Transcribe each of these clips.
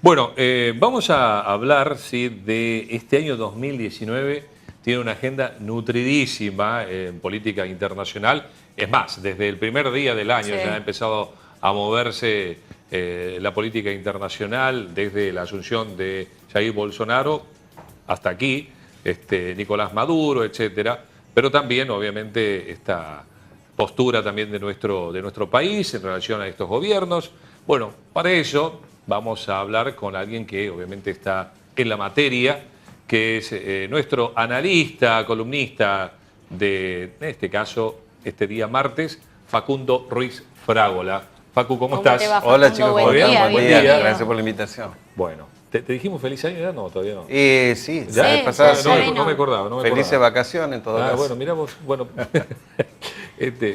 Bueno, vamos a hablar sí, de este año 2019. Tiene una agenda nutridísima en política internacional. Es más, desde el primer día del año Sí. ya ha empezado a moverse la política internacional, desde la asunción de Jair Bolsonaro hasta aquí, Nicolás Maduro, etcétera. Pero también, obviamente, esta postura también de nuestro país en relación a estos gobiernos. Bueno, para eso vamos a hablar con alguien que obviamente está en la materia, que es nuestro analista, columnista en este caso, este día martes, Facundo Ruiz Fragola. Facu, ¿cómo ¿Cómo te estás? va, Hola Facundo? chicos, Buen ¿cómo están? día, Buen día, bienvenido. gracias por la invitación. Bueno, ¿te dijimos feliz año ya? No, todavía no. Sí, ¿Ya? la vez Sí, pasada ya sí. vino. No me acordaba, no me Felices acordaba. vacaciones en todo Ah, caso. bueno, miramos, bueno.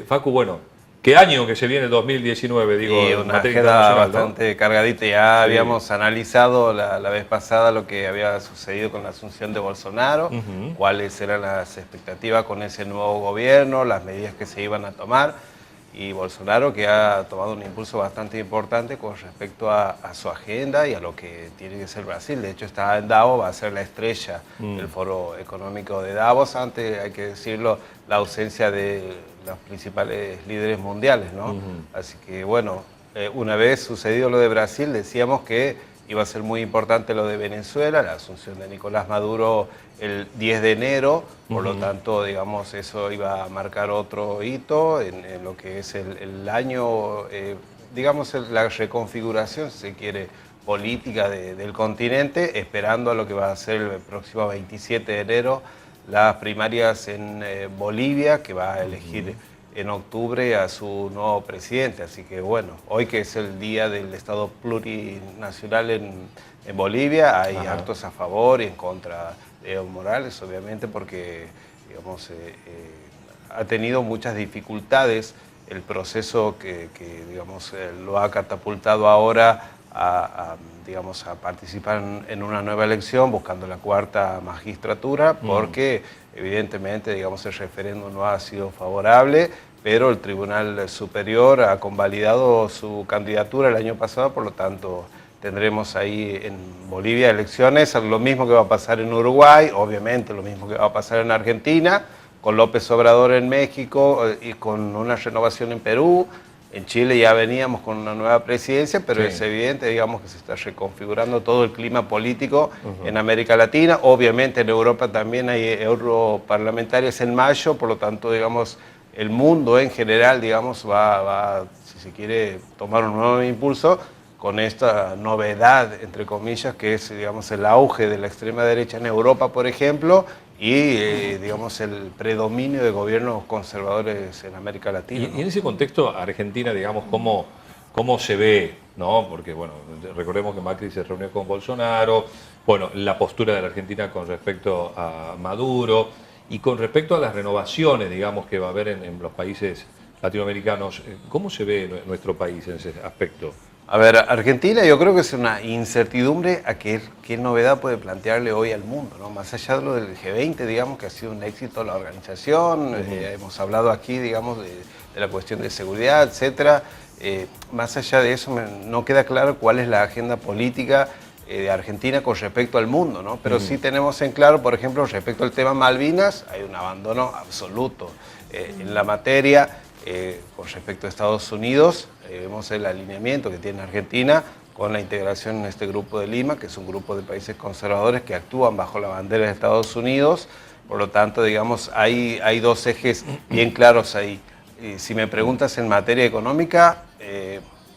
Facu, bueno, ¿qué año que se viene el 2019? Digo, Y en una materia agenda internacional, ¿no? bastante cargadita. Ya Sí. habíamos analizado la vez pasada lo que había sucedido con la asunción de Bolsonaro, cuáles eran las expectativas con ese nuevo gobierno, las medidas que se iban a tomar. Y Bolsonaro que ha tomado un impulso bastante importante con respecto a su agenda y a lo que tiene que ser Brasil. De hecho está en Davos, va a ser la estrella del foro económico de Davos. Antes, hay que decirlo, la ausencia de los principales líderes mundiales, ¿no? Así que bueno, una vez sucedido lo de Brasil, decíamos que iba a ser muy importante lo de Venezuela, la asunción de Nicolás Maduro el 10 de enero, por lo tanto, digamos, eso iba a marcar otro hito en lo que es el año, digamos, la reconfiguración, si se quiere, política del continente, esperando a lo que va a ser el próximo 27 de enero, las primarias en Bolivia, que va a elegir en octubre a su nuevo presidente. Así que bueno, hoy que es el día del Estado plurinacional en Bolivia, hay actos a favor y en contra de Evo Morales, obviamente, porque digamos, ha tenido muchas dificultades el proceso que digamos, lo ha catapultado ahora digamos, a participar en una nueva elección buscando la cuarta magistratura, porque evidentemente, digamos, el referéndum no ha sido favorable, pero el Tribunal Superior ha convalidado su candidatura el año pasado, por lo tanto tendremos ahí en Bolivia elecciones, lo mismo que va a pasar en Uruguay, obviamente lo mismo que va a pasar en Argentina, con López Obrador en México y con una renovación en Perú. En Chile ya veníamos con una nueva presidencia, pero Sí. es evidente, digamos, que se está reconfigurando todo el clima político en América Latina. Obviamente en Europa también hay europarlamentarias en mayo, por lo tanto, digamos, el mundo en general, digamos, va, si se quiere, tomar un nuevo impulso con esta novedad, entre comillas, que es, digamos, el auge de la extrema derecha en Europa, por ejemplo, y, digamos, el predominio de gobiernos conservadores en América Latina. Y en ese contexto, Argentina, digamos, ¿cómo se ve? ¿No? Porque, bueno, recordemos que Macri se reunió con Bolsonaro, bueno, la postura de la Argentina con respecto a Maduro y con respecto a las renovaciones, digamos, que va a haber en los países latinoamericanos. ¿Cómo se ve nuestro país en ese aspecto? A ver, Argentina yo creo que es una incertidumbre a qué novedad puede plantearle hoy al mundo, ¿no? Más allá de lo del G20, digamos, que ha sido un éxito la organización, hemos hablado aquí, digamos, de la cuestión de seguridad, etcétera. Más allá de eso, no queda claro cuál es la agenda política de Argentina con respecto al mundo, ¿no? Pero sí tenemos en claro, por ejemplo, respecto al tema Malvinas, hay un abandono absoluto en la materia. Con respecto a Estados Unidos, vemos el alineamiento que tiene Argentina con la integración en este grupo de Lima, que es un grupo de países conservadores que actúan bajo la bandera de Estados Unidos. Por lo tanto, digamos, hay dos ejes bien claros ahí. Si me preguntas en materia económica,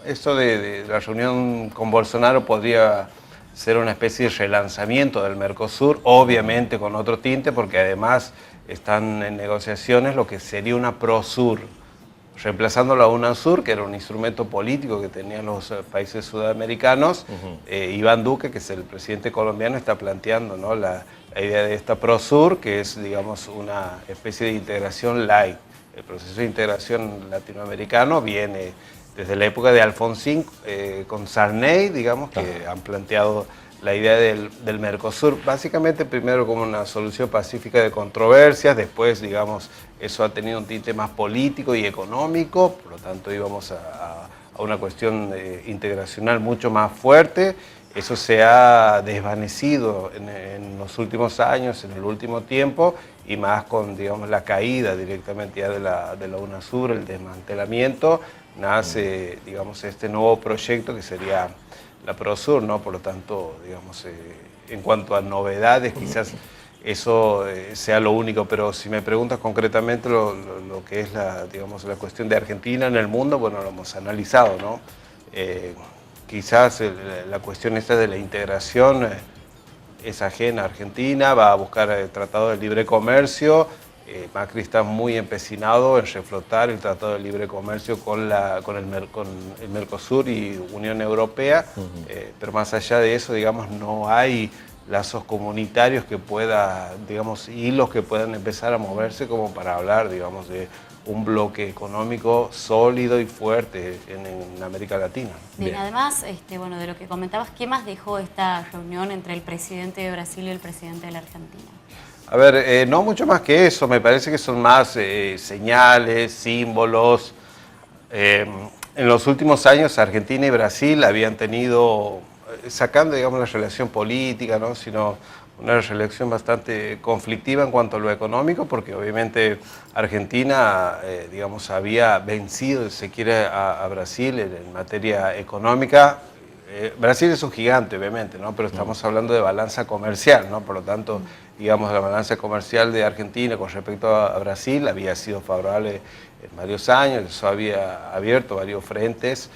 esto de la reunión con Bolsonaro podría ser una especie de relanzamiento del Mercosur, obviamente con otro tinte, porque además están en negociaciones lo que sería una Prosur, reemplazando la UNASUR, que era un instrumento político que tenían los países sudamericanos. Iván Duque, que es el presidente colombiano, está planteando, ¿no?, la idea de esta Prosur, que es, digamos, una especie de integración light. El proceso de integración latinoamericano viene desde la época de Alfonsín con Sarney, digamos, que han planteado la idea del Mercosur, básicamente primero como una solución pacífica de controversias, después, digamos, eso ha tenido un tinte más político y económico, por lo tanto íbamos a una cuestión integracional mucho más fuerte, eso se ha desvanecido en los últimos años, en el último tiempo, y más con, digamos, la caída directamente ya de la UNASUR, el desmantelamiento, nace, digamos, este nuevo proyecto que sería la PROSUR, ¿no? Por lo tanto, digamos, en cuanto a novedades, quizás eso sea lo único, pero si me preguntas concretamente lo que es digamos, la cuestión de Argentina en el mundo, bueno, lo hemos analizado, ¿no? Quizás la cuestión esta de la integración es ajena a Argentina, va a buscar el Tratado de Libre Comercio. Macri está muy empecinado en reflotar el Tratado de Libre Comercio con el Mercosur y Unión Europea, pero más allá de eso, digamos, no hay lazos comunitarios que digamos, hilos que puedan empezar a moverse como para hablar, digamos, de un bloque económico sólido y fuerte en América Latina. Bien, además, bueno, de lo que comentabas, ¿qué más dejó esta reunión entre el presidente de Brasil y el presidente de la Argentina? A ver, no mucho más que eso, me parece que son más señales, símbolos. En los últimos años Argentina y Brasil habían tenido, sacando, digamos, la relación política, ¿no?, sino una relación bastante conflictiva en cuanto a lo económico, porque obviamente Argentina, digamos, había vencido, si se quiere, a Brasil en materia económica. Brasil es un gigante, obviamente, ¿no? Pero estamos hablando de balanza comercial, ¿no? Por lo tanto, digamos, la balanza comercial de Argentina con respecto a Brasil había sido favorable en varios años, eso había abierto varios frentes.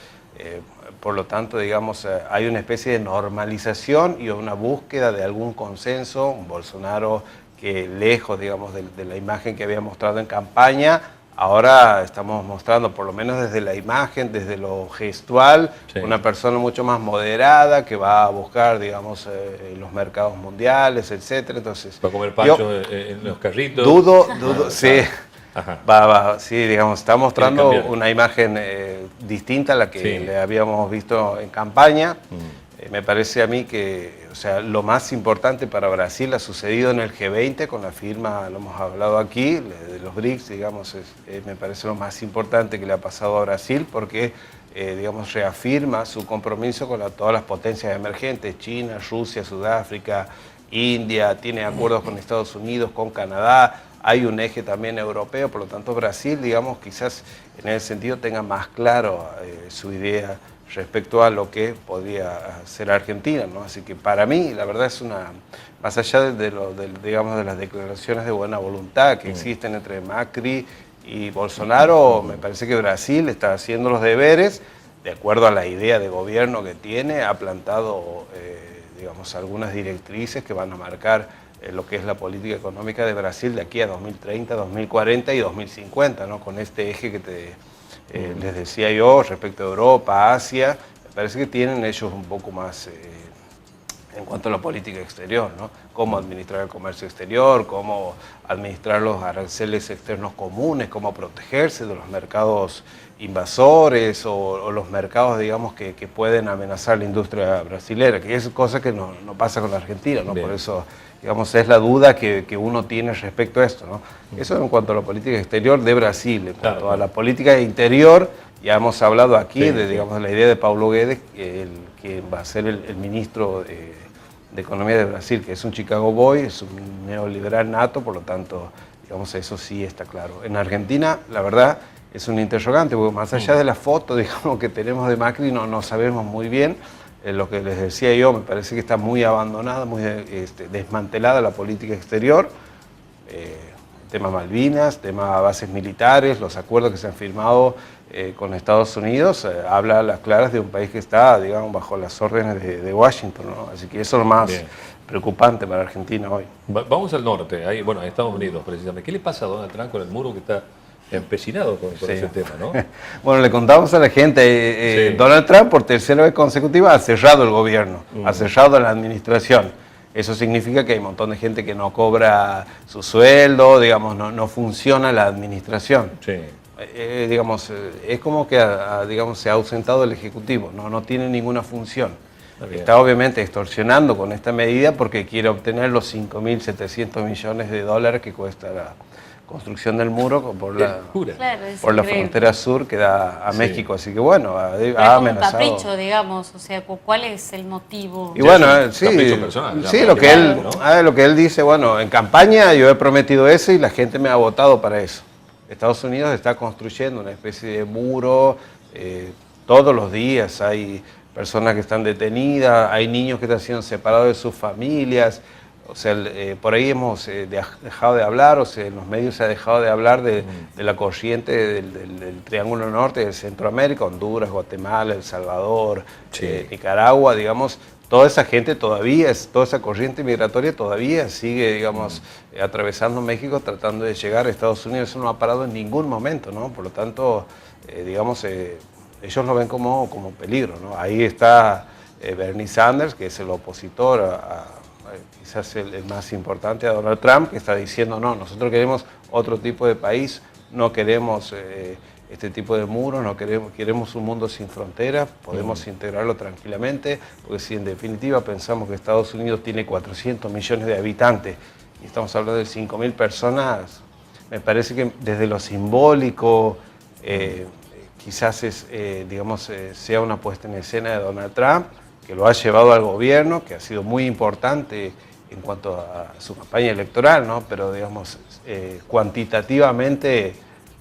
Por lo tanto, digamos, hay una especie de normalización y una búsqueda de algún consenso. Un Bolsonaro que, lejos, digamos, de la imagen que había mostrado en campaña, ahora estamos mostrando, por lo menos desde la imagen, desde lo gestual, sí, una persona mucho más moderada que va a buscar, digamos, los mercados mundiales, etcétera. Entonces, va a comer pancho en los carritos. Dudo, sí. Sí, digamos, está mostrando una imagen distinta a la que sí le habíamos visto en campaña. Me parece a mí que, o sea, lo más importante para Brasil ha sucedido en el G20 con la firma, lo hemos hablado aquí, de los BRICS, digamos, me parece lo más importante que le ha pasado a Brasil porque, digamos, reafirma su compromiso con todas las potencias emergentes, China, Rusia, Sudáfrica, India, tiene acuerdos con Estados Unidos, con Canadá. Hay un eje también europeo, por lo tanto Brasil, digamos, quizás en ese sentido tenga más claro su idea respecto a lo que podría ser Argentina, ¿no? Así que para mí, la verdad es más allá digamos, de las declaraciones de buena voluntad que existen entre Macri y Bolsonaro, me parece que Brasil está haciendo los deberes, de acuerdo a la idea de gobierno que tiene, ha plantado, digamos, algunas directrices que van a marcar lo que es la política económica de Brasil de aquí a 2030, 2040 y 2050, ¿no? Con este eje que les decía yo respecto a Europa, Asia, me parece que tienen ellos un poco más en cuanto a la política exterior, ¿no? Cómo administrar el comercio exterior, cómo administrar los aranceles externos comunes, cómo protegerse de los mercados invasores o los mercados, digamos, que pueden amenazar la industria brasilera, que es cosa que no pasa con la Argentina, ¿no? Por eso, digamos, es la duda que uno tiene respecto a esto, ¿no? Eso en cuanto a la política exterior de Brasil. En cuanto a la política interior, ya hemos hablado aquí digamos, de la idea de Paulo Guedes, que va a ser el ministro de Economía de Brasil, que es un Chicago Boy, es un neoliberal nato, por lo tanto, digamos, eso sí está claro. En Argentina, la verdad, es un interrogante, porque más allá de la foto, digamos, que tenemos de Macri, no sabemos muy bien. Lo que les decía yo, me parece que está muy abandonada, muy desmantelada la política exterior. Tema Malvinas, tema bases militares, los acuerdos que se han firmado con Estados Unidos, habla a las claras de un país que está, digamos, bajo las órdenes de Washington, ¿no? Así que eso es lo más preocupante para Argentina hoy. Vamos al norte, ahí, bueno, a Estados Unidos precisamente. ¿Qué le pasa a Donald Trump con el muro que está empecinado con ese tema, ¿no? Bueno, le contamos a la gente, Donald Trump por tercera vez consecutiva ha cerrado el gobierno, ha cerrado la administración. Eso significa que hay un montón de gente que no cobra su sueldo, digamos, no funciona la administración. Digamos, es como que digamos, se ha ausentado el Ejecutivo, no tiene ninguna función. Está obviamente extorsionando con esta medida porque quiere obtener los 5.700 millones de dólares que cuesta construcción del muro por la frontera sur que da a México. Así que bueno, ha amenazado. Un capricho, digamos, o sea, ¿cuál es el motivo? Y bueno, lo que él dice, bueno, en campaña yo he prometido eso y la gente me ha votado para eso. Estados Unidos está construyendo una especie de muro, todos los días hay personas que están detenidas, hay niños que están siendo separados de sus familias. O sea, por ahí hemos dejado de hablar, o sea, en los medios se ha dejado de hablar de la corriente del Triángulo Norte de Centroamérica, Honduras, Guatemala, El Salvador, Nicaragua, digamos. Toda esa gente todavía, toda esa corriente migratoria todavía sigue, digamos, atravesando México, tratando de llegar a Estados Unidos. Eso no ha parado en ningún momento, ¿no? Por lo tanto, digamos, ellos lo ven como peligro, ¿no? Ahí está Bernie Sanders, que es el opositor quizás el más importante a Donald Trump, que está diciendo, no, nosotros queremos otro tipo de país, no queremos este tipo de muros, no queremos un mundo sin fronteras, podemos integrarlo tranquilamente, porque si en definitiva pensamos que Estados Unidos tiene 400 millones de habitantes y estamos hablando de 5.000 personas, me parece que desde lo simbólico quizás sea una puesta en escena de Donald Trump, que lo ha llevado al gobierno, que ha sido muy importante en cuanto a su campaña electoral, ¿no? Pero digamos, cuantitativamente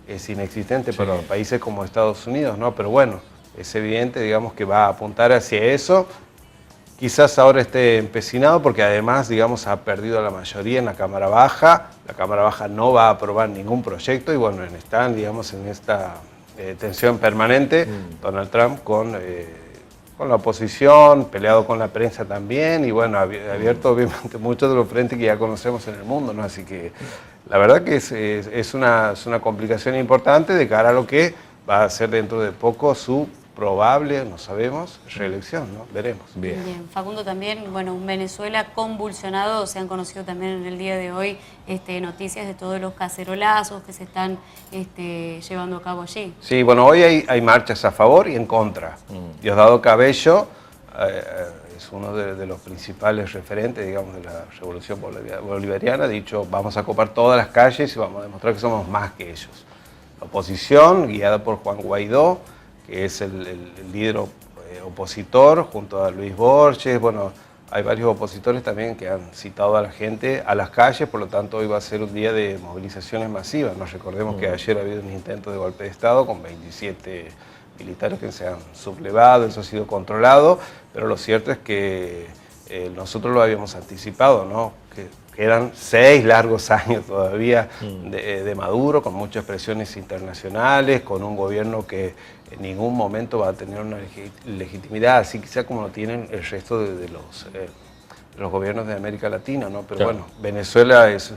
es inexistente para países como Estados Unidos, ¿no? Pero bueno, es evidente, digamos, que va a apuntar hacia eso. Quizás ahora esté empecinado porque además, digamos, ha perdido la mayoría en la Cámara Baja. La Cámara Baja no va a aprobar ningún proyecto y bueno, están, digamos, en esta tensión permanente, Donald Trump con la oposición, peleado con la prensa también y bueno, abierto obviamente muchos de los frentes que ya conocemos en el mundo, ¿no? Así que la verdad que es una complicación importante de cara a lo que va a ser dentro de poco su probable, no sabemos, reelección, ¿no? Veremos. Bien. Facundo, también, bueno, un Venezuela convulsionado, se han conocido también en el día de hoy noticias de todos los cacerolazos que se están llevando a cabo allí. Sí, bueno, hoy hay marchas a favor y en contra. Diosdado Cabello es uno de los principales referentes, digamos, de la revolución bolivariana, ha dicho, vamos a copar todas las calles y vamos a demostrar que somos más que ellos. La oposición, guiada por Juan Guaidó, que es el líder opositor, junto a Luis Borges. Bueno, hay varios opositores también que han citado a la gente a las calles, por lo tanto hoy va a ser un día de movilizaciones masivas. Nos recordemos que ayer ha habido un intento de golpe de Estado con 27 militares que se han sublevado, eso ha sido controlado, pero lo cierto es que nosotros lo habíamos anticipado, ¿no? Que quedan 6 largos años todavía de Maduro, con muchas presiones internacionales, con un gobierno que en ningún momento va a tener una legitimidad, así quizá como lo tienen el resto de los gobiernos de América Latina, ¿no? Pero bueno, Venezuela es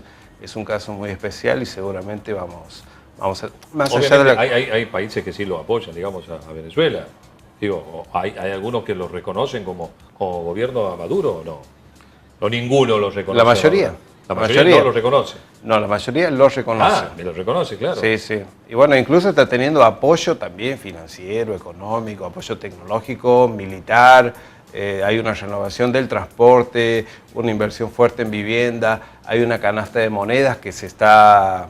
un caso muy especial y seguramente vamos a... Más allá de hay países que sí lo apoyan, digamos, a Venezuela. Digo, hay algunos que lo reconocen como gobierno a Maduro o no. No, ninguno lo reconoce. La mayoría. La mayoría no lo reconoce. No, la mayoría lo reconoce. Me lo reconoce, claro. Sí, sí. Y bueno, incluso está teniendo apoyo también financiero, económico, apoyo tecnológico, militar. Hay una renovación del transporte, una inversión fuerte en vivienda. Hay una canasta de monedas que se está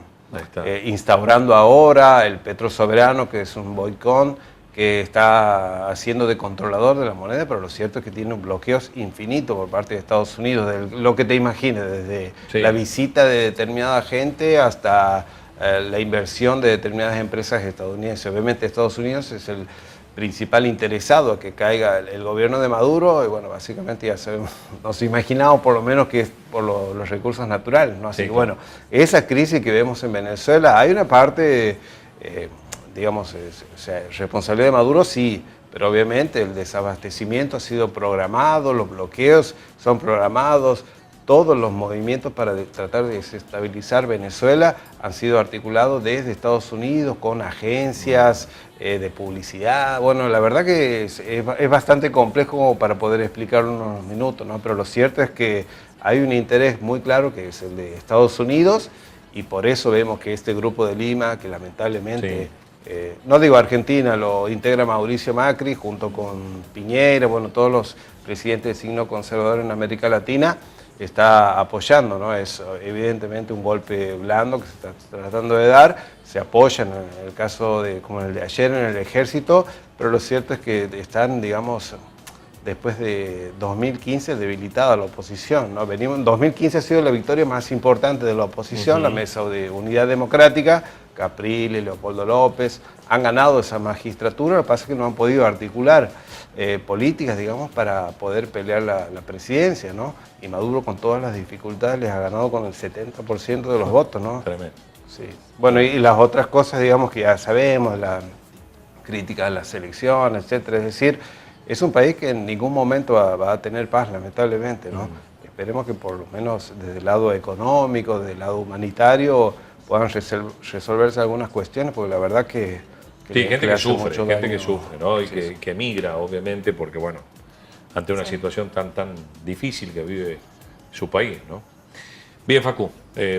instaurando ahora, el Petro Soberano, que es un boicot, que está haciendo de controlador de la moneda, pero lo cierto es que tiene un bloqueo infinito por parte de Estados Unidos, de lo que te imagines, desde la visita de determinada gente hasta la inversión de determinadas empresas estadounidenses. Obviamente Estados Unidos es el principal interesado a que caiga el gobierno de Maduro, y bueno, básicamente ya sabemos, nos imaginamos por lo menos que es por los recursos naturales, ¿no? Así que bueno, esa crisis que vemos en Venezuela, hay una parte... digamos, responsabilidad de Maduro sí, pero obviamente el desabastecimiento ha sido programado, los bloqueos son programados, todos los movimientos para tratar de desestabilizar Venezuela han sido articulados desde Estados Unidos con agencias de publicidad. Bueno, la verdad que es bastante complejo como para poder explicarlo en unos minutos, ¿no? Pero lo cierto es que hay un interés muy claro que es el de Estados Unidos y por eso vemos que este grupo de Lima, que lamentablemente... no digo Argentina, lo integra Mauricio Macri junto con Piñera, bueno, todos los presidentes de signo conservador en América Latina, está apoyando, ¿no? Es evidentemente un golpe blando que se está tratando de dar, se apoyan en el caso de, como el de ayer en el ejército, pero lo cierto es que están, digamos, después de 2015 debilitada la oposición, ¿no? 2015 ha sido la victoria más importante de la oposición, la Mesa de Unidad Democrática, Capriles, Leopoldo López, han ganado esa magistratura, lo que pasa es que no han podido articular políticas, digamos, para poder pelear la presidencia, ¿no? Y Maduro con todas las dificultades les ha ganado con el 70% de los votos, ¿no? Tremendo. Sí. Bueno, y las otras cosas, digamos, que ya sabemos, la crítica a las elecciones, etcétera, es decir, es un país que en ningún momento va a tener paz, lamentablemente, ¿no? Esperemos que por lo menos desde el lado económico, desde el lado humanitario, puedan resolverse algunas cuestiones, porque la verdad que sí, gente que hace sufre, mucho gente daño. que sufre, ¿no? Y Sí, que migra, obviamente, porque, bueno, ante una situación tan difícil que vive su país, ¿no? Bien, Facu,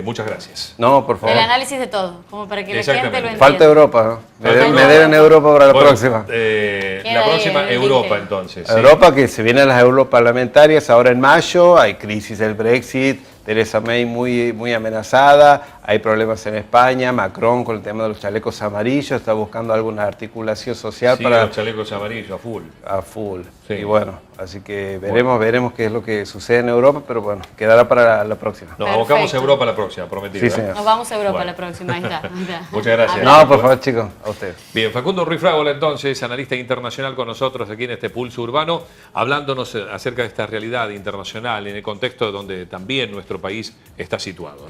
muchas gracias. No, por favor. El análisis de todo, como para que la gente lo Exactamente. entienda. Falta Europa, ¿no? Falta Me Europa. deben Europa para la Bueno, próxima. la Queda próxima, ahí el Europa, tintero. entonces. sí. Europa, que se vienen las europarlamentarias ahora en mayo, hay crisis del Brexit, Theresa May muy amenazada, hay problemas en España, Macron con el tema de los chalecos amarillos, está buscando alguna articulación social Sí, para los chalecos amarillos, a full. a full. Sí. Y bueno, así que veremos qué es lo que sucede en Europa, pero bueno, quedará para la próxima. Nos Perfecto. abocamos a Europa la próxima, prometido. Sí, ¿eh? señor. Nos vamos a Europa Bueno. la próxima, ahí está. Muchas gracias. No, por favor, chicos, a ustedes. Bien, Facundo Ruiz Fragola, entonces, analista internacional con nosotros aquí en este Pulso Urbano, hablándonos acerca de esta realidad internacional en el contexto donde también nuestro país está situado, ¿no?